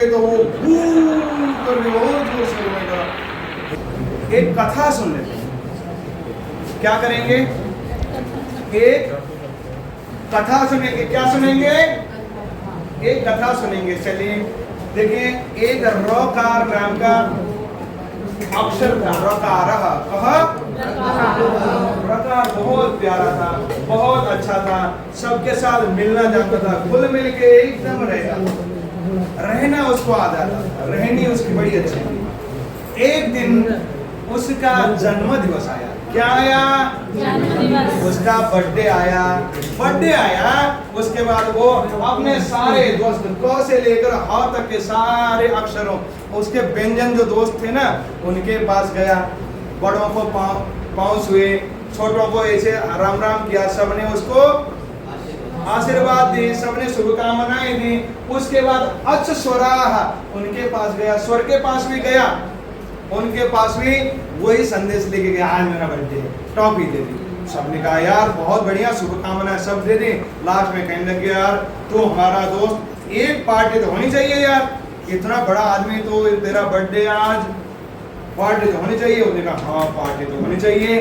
तो वो करके और जोर से रोएगा। एक कथा सुन लेते हैं। क्या करेंगे? एक कथा सुनेंगे। क्या सुनेंगे? एक कथा सुनेंगे। चलिए देखिए, एक रकार नाम का अक्षर था। रकार रकार बहुत प्यारा था, बहुत अच्छा था, सबके साथ मिलना जानता था, खुल मिल के एकदम रहेगा, रहना उसको आ जाता था, रहनी उसकी बड़ी अच्छी थी। एक दिन उसका जन्म दिवस आया। क्या आया? उसका बर्थडे आया। बर्थडे आया, उसके बाद वो अपने सारे दोस्त क से लेकर ह तक के सारे अक्षरों, उसके व्यंजन जो दोस्त थे ना, उनके पास गया। बड़ों को पाँव छुए, छोटों को ऐसे राम राम किया, सबने उसको आशीर्वाद दी, सबने शुभकामनाएं दी। उसके बाद अच्छ स्वराह उनके पास गया, स्वर के पास भी गया, उनके पास भी वही संदेश लेके गया, आज मेरा बर्थडे है, टॉफी दे दी। सबने कहा यार बहुत बढ़िया, शुभकामनाएं सब दे दी। लास्ट में कहने लगे यार तू हमारा दोस्त, एक पार्टी तो होनी चाहिए यार, इतना बड़ा आदमी तो तेरा बर्थडे आज, पार्टी तो होनी चाहिए। उसने कहा हाँ पार्टी तो होनी चाहिए,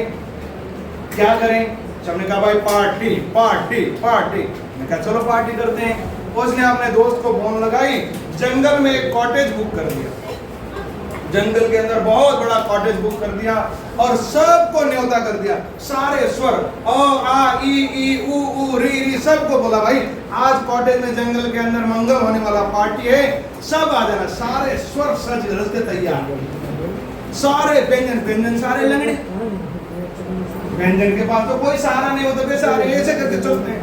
क्या करें? सबने कहा भाई पार्टी पार्टी पार्टी। मैं कहा चलो पार्टी करते हैं। उसने अपने दोस्त को फोन लगाई, जंगल में एक कॉटेज बुक कर दिया, जंगल के अंदर बहुत बड़ा कॉटेज बुक कर दिया और सबको न्योता कर दिया। सारे स्वर अ आ ई उ री सबको बोला भाई आज कॉटेज में जंगल के अंदर मंगल होने वाला पार्टी है, सब आ जाना। सारे स्वर सज रस के तैयार, सारे व्यंजन सारे लंगड़े। व्यंजन के पास तो कोई सहारा नहीं होता, सारे ऐसे करके चलते हैं,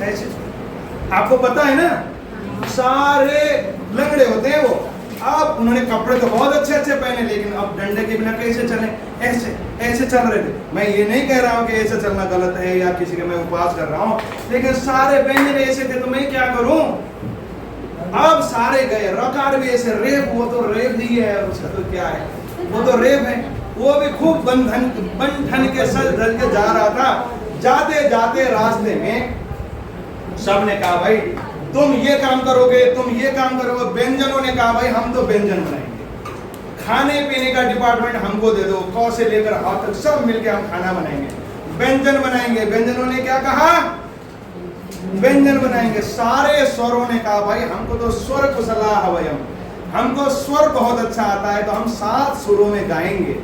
ऐसे। आपको पता है ना, सारे लंगड़े होते हैं वो। अब उन्होंने कपड़े तो बहुत अच्छे अच्छे पहने, लेकिन अब डंडे के बिना कैसे चले? ऐसे ऐसे चल रहे थे। मैं ये नहीं कह रहा हूँ कि ऐसे चलना गलत है या किसी के मैं उपवास कर रहा हूँ, लेकिन सारे व्यंजन ऐसे थे तो मैं क्या करूं? अब सारे गए, रकार भी ऐसे, रेप, वो तो रेप ही है, उसका तो क्या है, वो तो रेप है। वो भी खूब बंधन के सज धज के जा रहा था। जाते जाते रास्ते में सबने कहा भाई तुम ये काम करोगे, तुम ये काम करोगे। व्यंजनों ने कहा भाई हम तो व्यंजन बनाएंगे, खाने पीने का डिपार्टमेंट हमको दे दो, क से लेकर आ तक सब मिलके हम खाना बनाएंगे, व्यंजन बनाएंगे। व्यंजनों ने क्या कहा? व्यंजन बनाएंगे। सारे स्वरों ने कहा भाई हमको तो स्वर कुशला हवयम, हमको स्वर बहुत अच्छा आता है, तो हम 7 सुरों में गाएंगे।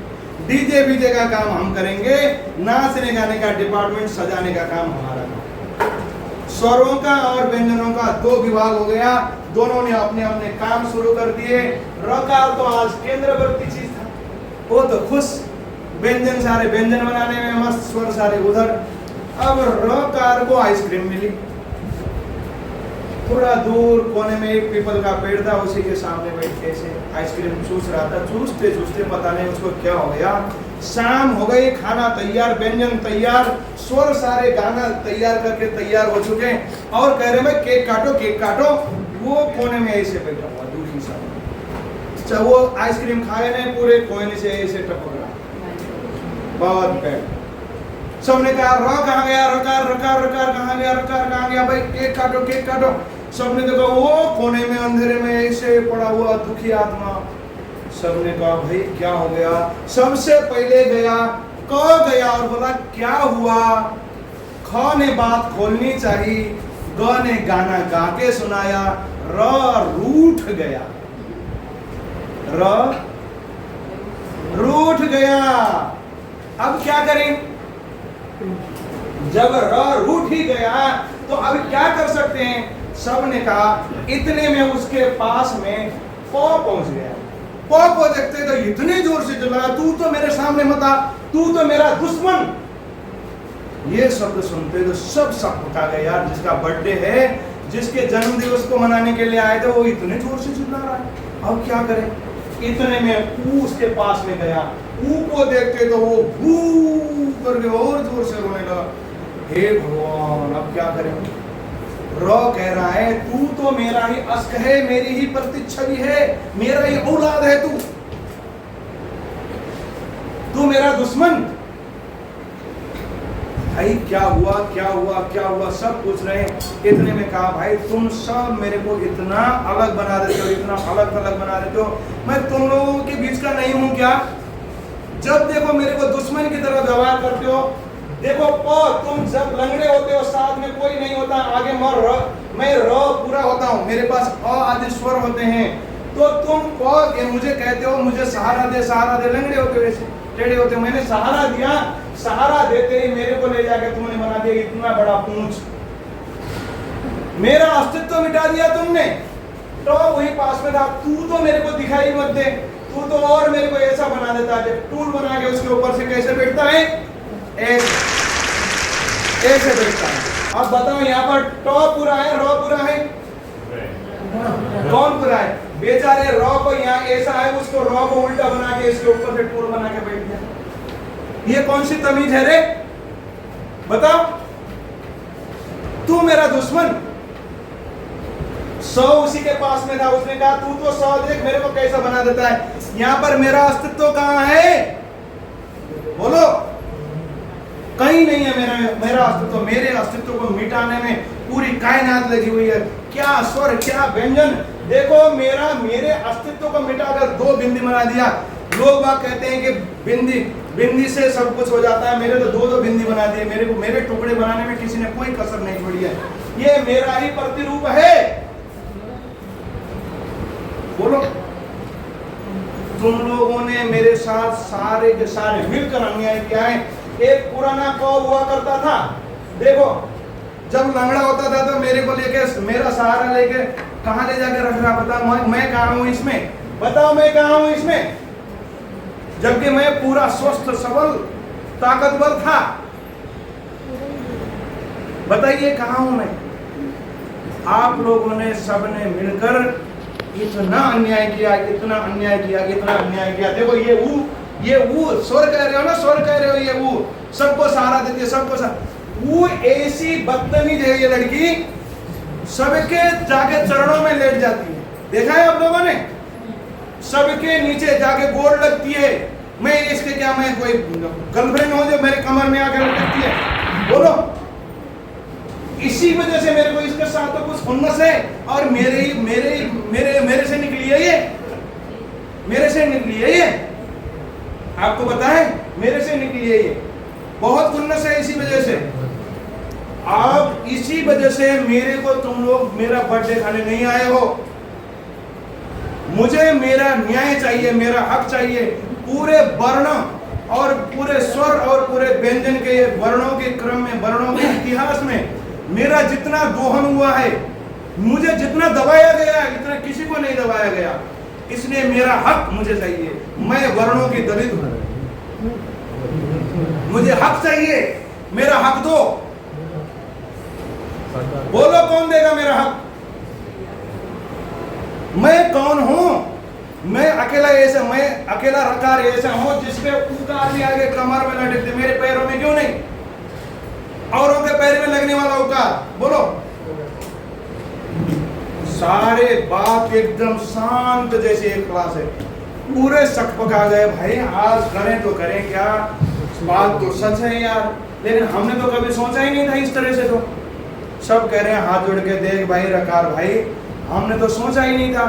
डीजे बीजे का काम हम करेंगे, नाचने गाने का डिपार्टमेंट, सजाने का काम हमारा। स्वरों का और व्यंजनों का 2 विभाग हो गया, दोनों ने अपने अपने काम शुरू कर दिए। रकार तो आज केंद्रवर्ती चीज था, वो तो खुश, व्यंजन सारे व्यंजन बनाने में मस्त, स्वर सारे उधर। अब रकार को आइसक्रीम मिली। थोड़ा दूर कोने में एक पीपल का पेड़ था, उसी के सामने बैठ के ऐसे आइसक्रीम चूस रहा था। चूसते चूसते पता नहीं उसको क्या हो गया, शाम हो गई, खाना तैयार, व्यंजन तैयार, स्वर सारे गाना तैयार करके तैयार हो चुके, और कह रहे भाई केक काटो केक काटो। वो कोने में ऐसे बैठा हुआ दूसरी साइड, वो आइसक्रीम खाए नहीं, पूरे कोने से ऐसे टपक रहा, बहुत बैठ। सबने कहा र कहाँ गया, रकार रकार रकार कहाँ गया, रकार कहाँ गया, भाई केक काटो केक काटो। सबने देखा वो कोने में अंधेरे में ऐसे पड़ा हुआ दुखी आत्मा। सबने कहा भाई क्या हो गया? सबसे पहले गया क गया और बोला क्या हुआ? ख ने बात खोलनी चाहिए, ग ने गाना गा के सुनाया, र रूठ गया, र रूठ गया। अब क्या करें? जब र रूठ ही गया तो अब क्या कर सकते हैं? सबने कहा, इतने में उसके पास में पौ पहुंच गया। पौ को देखते तो इतने जोर से चिल्लाया, तू तो मेरे सामने मत आ, तू तो मेरा दुश्मन। ये शब्द सुनते तो सब पका गए यार, जिसका बर्थडे है, जिसके जन्म दिवस को मनाने के लिए आए थे, वो इतने जोर से चिल्ला रहा है। अब क्या करें? इतने में ऊ उसके पास में गया। ऊ को देखते तो वो भू करके और जोर से रोने लगा। हे भगवान अब क्या करें? र कह रहा है तू तो मेरा ही अस्क है, मेरी ही प्रतिच्छवि है, मेरा ही औलाद है, तू मेरा दुश्मन। भाई क्या हुआ क्या हुआ क्या हुआ, सब पूछ रहे हैं। इतने में कहा भाई तुम सब मेरे को इतना अलग बना देते हो, इतना अलग थलग बना देते हो, मैं तुम लोगों के बीच का नहीं हूं क्या? जब देखो मेरे को दुश्मन की तरह व्यवहार करते हो। देखो तुम जब लंगड़े होते हो साथ में कोई नहीं होता, आगे मैं पूरा होता हूँ, मेरे पास आदि स्वर होते हैं, तो तुम मुझे कहते हो मुझे सहारा दे, लंगड़े होते वैसे टेढ़े होते, मैंने सहारा दिया, सहारा देते ही मेरे को ले जाके तुमने बना दिया इतना बड़ा पूंछ, मेरा अस्तित्व मिटा दिया तुमने। तो वही पास में था, तू तो मेरे को दिखाई मत दे, तू तो और मेरे को ऐसा बना देता है, टूल बना के उसके ऊपर से कैसे बैठता है, ऐसे बैठता है। अब बताओ यहाँ पर टॉप पूरा है, रॉ पूरा है, कौन पूरा है? बेचारे रॉ को यहाँ ऐसा है, उसको रॉ को उल्टा बना के इसके ऊपर से टूल बना के बैठ गया। ये कौन सी तमीज है रे? बताओ। तू मेरा दुश्मन, 100 उसी के पास में था, उसने कहा तू तो 100 देख मेरे को कैसा बना देता है। यहाँ पर मेरा अस्तित्व कहाँ है? बोलो। कहीं नहीं है मेरा अस्तित्व। मेरे अस्तित्व को मिटाने में पूरी कायनात लगी हुई है। क्या स्वर, क्या व्यंजन। देखो मेरे अस्तित्व को मिटाकर 2 बिंदी बना दिया। लोग बात कहते हैं कि बिंदी से सब कुछ हो जाता है, मेरे तो 2 बिंदी बना दिए। मेरे टुकड़े बनाने में किसी ने कोई कसर नहीं छोड़ी है। ये मेरा ही प्रतिरूप है। बोलो। तुम लोगों ने मेरे साथ सारे के सारे मिलकर अन्याय किया है। एक पुराना कौ हुआ करता था, देखो जब लंगड़ा होता था तो मेरे को लेके, मेरा सहारा लेके कहाँ ले जाके रख रहा, बता मैं कहाँ हूँ इसमें? बताओ मैं कहाँ हूँ इसमें? जबकि मैं पूरा स्वस्थ सबल ताकतवर था। बताइए कहाँ हूँ मैं? आप लोगों ने सबने मिलकर इतना अन्याय किया, इतना अन्याय किया, इतना अन्याय किया। देखो ये वो स्वर कह रहे हो ना, स्वर कह रहे हो, ये वो सबको सहारा देती है, सबको वो ऐसी बदतमीज है ये लड़की, सबके जाके चरणों में लेट जाती है। देखा है आप लोगों ने? सबके नीचे जाके गोड़ लगती है। मैं इसके क्या, मैं कोई गर्लफ्रेंड हूं जो मेरे कमर में आकर लगती है? बोलो। इसी वजह से मेरे को इसके साथ तो कुछ खुन्नस है, और मेरे से निकली है ये, मेरे से निकली है ये। आपको पता है मेरे से निकली है ये, बहुत खुन्नस है इसी वजह से। आप इसी वजह से मेरे को तुम लोग मेरा बर्थडे खाने नहीं आए हो। मुझे मेरा न्याय चाहिए, मेरा हक चाहिए। पूरे वर्ण और पूरे स्वर और पूरे व्यंजन के वर्णों के क्रम में, वर्णों के इतिहास में मेरा जितना दोहन हुआ है, मुझे जितना दबाया गया है, इतना किसी को नहीं दबाया गया। इसलिए मेरा हक मुझे चाहिए। मैं वर्णों की दलित हूं, मुझे हक चाहिए, मेरा हक दो। बोलो कौन देगा मेरा हक? मैं कौन हूं? मैं अकेला रकार ऐसा हूं जिसपे उकार भी आगे कमर में लटक दे, मेरे पैरों में क्यों नहीं? औरों के पैर में लगने वाला उकार। बोलो। सारे बात एकदम शांत जैसे एक क्लास है, पूरे सकपका गए। भाई आज करें तो करें क्या, बात तो सच है यार, लेकिन हमने तो कभी सोचा ही नहीं था इस तरह से। तो सब कह रहे हैं हाथ जोड़ के, देख भाई रकार भाई, हमने तो सोचा ही नहीं था।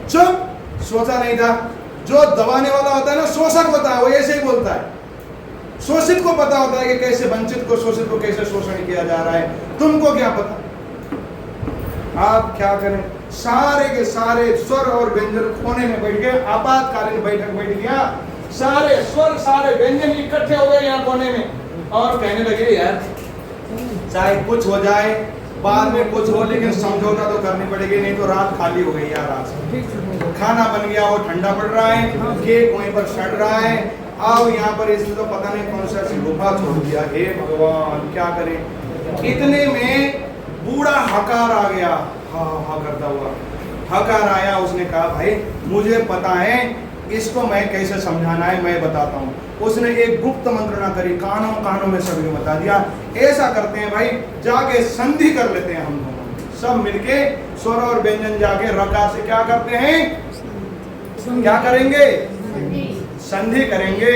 चुप, सोचा नहीं था। जो दबाने वाला होता है ना, शोषक होता है, वो ऐसे ही बोलता है। शोषित को पता होता है कि कैसे वंचित को, शोषित को कैसे शोषण किया जा रहा है। तुमको क्या पता? आप क्या करें? सारे के सारे स्वर और व्यंजन कोने में बैठ गए। आपातकालीन बैठक बैठ गया, सारे स्वर सारे व्यंजन इकट्ठे हो गए यहाँ कोने में, और कहने लगे यार चाहे कुछ हो जाए, बाद में कुछ हो, लेकिन समझौता तो करनी पड़ेगी, नहीं तो रात खाली हो गई यार। आज खाना बन गया, वो ठंडा पड़ रहा है, केक वहीं पर सड़ रहा है। आओ यहाँ पर, इसने तो पता नहीं कौन सा लुफा छोड़ दिया। हे भगवान क्या करें? इतने में बूढ़ा हकार आ गया, हा करता हुआ हकार आया। उसने कहा भाई मुझे पता है इसको मैं कैसे समझाना है, मैं बताता हूँ। उसने एक गुप्त मंत्रणा करी, कानों में सभी को बता दिया। ऐसा करते हैं भाई, जाके संधि कर लेते हैं हम दोनों सब मिलके, स्वर और व्यंजन जाके रकार से क्या करते हैं, क्या करेंगे? संधि करेंगे।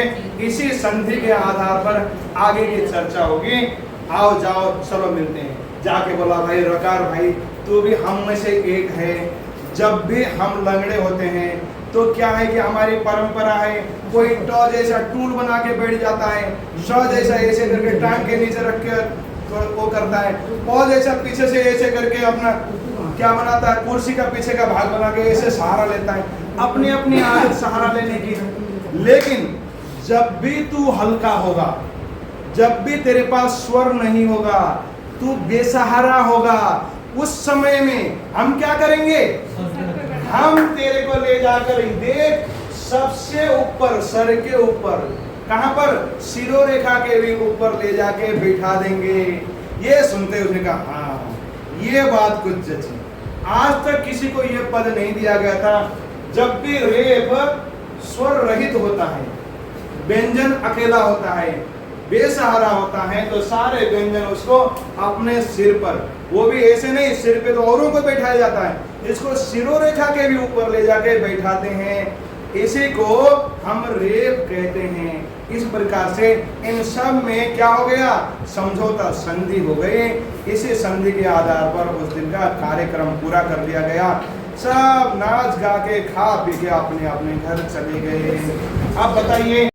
इसी संधि के आधार पर आगे की चर्चा होगी। आओ जाओ चलो मिलते हैं। जाके बोला भाई रकार भाई तू भी हम में से एक है। जब भी हम लंगड़े होते हैं तो क्या है कि हमारी परंपरा है, कोई टॉ जैसा टूल बना के बैठ जाता है, शॉ जैसा ऐसे करके टांग के नीचे रख के तो वो करता है, पौ जैसा पीछे से ऐसे करके अपना क्या बनाता है, कुर्सी का पीछे का भाग बना के ऐसे सहारा लेता है, अपनी अपनी आदत सहारा लेने की। लेकिन जब भी तू हल्का होगा, जब भी तेरे पास स्वर नहीं होगा, तू बेसहारा होगा, उस समय में हम क्या करेंगे, हम तेरे को ले जाकर देख सबसे ऊपर, सर के ऊपर, कहां पर, शिरोरेखा के भी ऊपर ले जाके बैठा देंगे। ये सुनते उसने कहा हाँ ये बात कुछ जची। आज तक किसी को यह पद नहीं दिया गया था। जब भी रेप स्वर रहित होता है, व्यंजन अकेला होता है, बेसहारा होता है, तो सारे व्यंजन उसको अपने सिर पर, वो भी ऐसे नहीं, सिर पे तो औरों को बैठाया जाता है, इसको शिरोरेखा के भी ऊपर ले जाके बैठाते हैं। इसी को हम रेप कहते हैं। इस प्रकार से इन सब में क्या हो गया, समझौता, संधि हो गई। इसी संधि के आधार पर उस दिन का कार्यक्रम पूरा कर दिया गया। सब नाच गा के खा पी के अपने अपने घर चले गए। अब बताइए